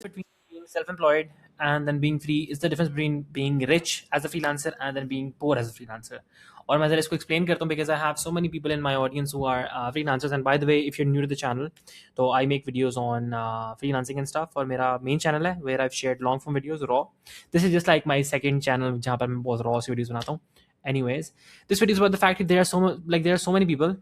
between being self-employed and then being free is the difference between being rich as a freelancer and then being poor as a freelancer. और मैं ज़रा इसको explain करता हूँ because I have so many people in my audience who are freelancers. And by the way, if you're new to the channel, तो I make videos on freelancing and stuff. और मेरा main channel है where I've shared long form videos raw. This is just like my second channel जहाँ पर मैं बहुत raw सी videos बनाता हूँ. Anyways, this video is about the fact that there are so many people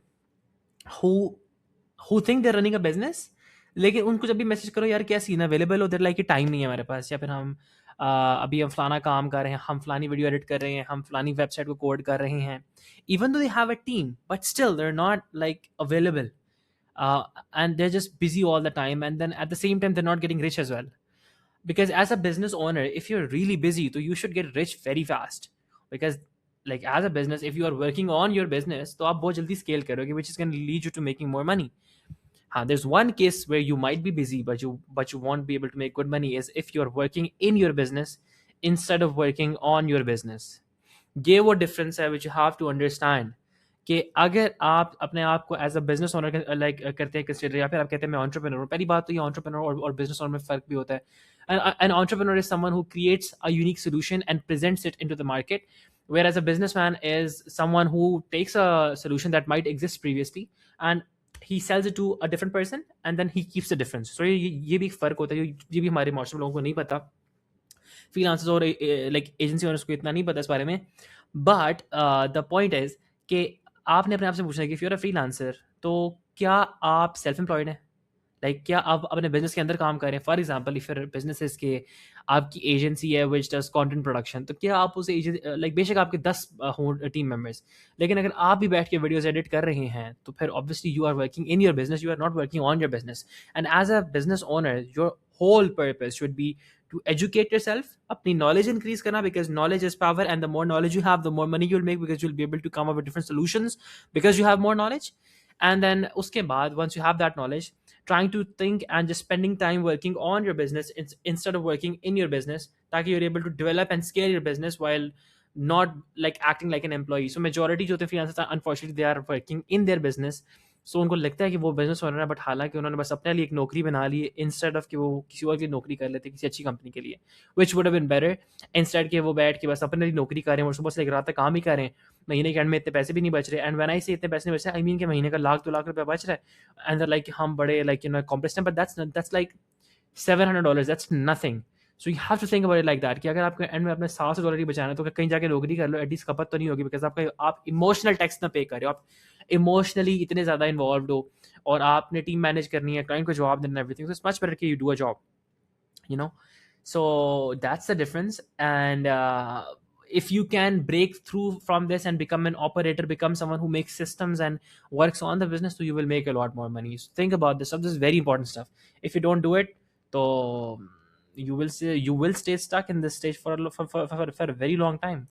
who think they're running a business, लेकिन उनको जब भी मैसेज करो यार क्या सीन अवेलेबल हो, देर लाइक टाइम नहीं है हमारे पास, या फिर अभी हम फलाना काम कर रहे हैं, हम फलानी वीडियो एडिट कर रहे हैं, हम फलानी वेबसाइट को कोड कर रहे हैं, even though they have a team but still they are not like available, and they're just busy all the time, and then at the same time they're not getting rich as well. Because as a business owner, if you're really busy, so you should get rich very fast. Because like as a business, if you are working on your business, तो आप बहुत जल्दी scale करोगे, which is going to lead you to making more money. There's one case where you might be busy, but you won't be able to make good money, is if you're working in your business instead of working on your business. ये वो difference है which you have to understand. कि अगर आप अपने आप को as a business owner like करते हैं कंसिडर, या फिर आप कहते हैं मैं एंटरप्रेन्योर हूँ, पहली बात तो ये एंटरप्रेन्योर और बिजनेस ओनर में फ़र्क भी होता है. An entrepreneur is someone who creates a unique solution and presents it into the market, whereas a businessman is someone who takes a solution that might exist previously and he sells it to a different person and then he keeps the difference. So ये भी एक फ़र्क होता है, ये भी हमारे martial लोगों को नहीं पता, फ्रीलांसर्स और लाइक एजेंसी ओनर्स को इतना नहीं पता इस बारे में. बट द पॉइंट इज कि आपने अपने आप से पूछना है कि if you are a freelancer, तो क्या आप सेल्फ एम्प्लॉयड हैं, लाइक क्या आप अपने बिजनेस के अंदर काम कर रहे हैं. For example, if your business के आपकी एजेंसी है विच डज कंटेंट प्रोडक्शन, तो क्या आप उस एजेंसी लाइक बेशक आपके 10 हों टीम मेंबर्स, लेकिन अगर आप भी बैठ के वीडियोस एडिट कर रहे हैं तो फिर obviously you are working in your business, you are not working on your business. And as a business owner your whole purpose should be to educate yourself, अपनी knowledge increase करना, because knowledge is power, and the more knowledge you have, the more money you'll make, because you'll be able to come up with different solutions because you have more knowledge. And then उसके बाद once you have that knowledge, trying to think and just spending time working on your business instead of working in your business, ताकि you're able to develop and scale your business while not like acting like an employee. So majority जो होते हैं freelancers, unfortunately they are working in their business. सो उनको लगता है कि वो business owner है, बट हालांकि उन्होंने बस अपने लिए एक नौकरी बना ली है, इंस्टेड ऑफ कि वो किसी और की नौकरी कर लेते किसी अच्छी कंपनी के लिए, which would have been better. Instead के वो बैठ के बस अपने लिए नौकरी कर रहे हैं और सुबह से लेकर रात तक काम ही कर रहे हैं, महीने के एंड में इतने पैसे भी नहीं बच रहे. एंड व्हेन आई से इतने पैसे नहीं बच रहे, आई मीन कि महीने का लाख 2 लाख रुपया बच रहा है, एंड लाइक हम बड़े लाइक कॉम्प्लेक्स हैं, but that's like $700, that's nothing. So you have to think about it like that कि अगर आपको एंड में अपने $700 ही बचाना है, तो कहीं जाके नौकरी कर लो, एटलीस्ट खपत तो नहीं होगी, बिकॉज आप इमोशनल टैक्स ना पे कर रहे हो, आप इमोशनली इतने ज़्यादा इन्वॉल्व हो, और आपने टीम मैनेज करनी है, क्लाइंट को जवाब देना, everything. So it's much better कि you do a job, you know. So that's the difference. And if you can break through from this and become an operator, become someone who makes systems and works on the business, so you will make a lot more money. So think about this stuff. This is very important stuff. If you don't do it, so you will stay stuck in this stage for a very long time.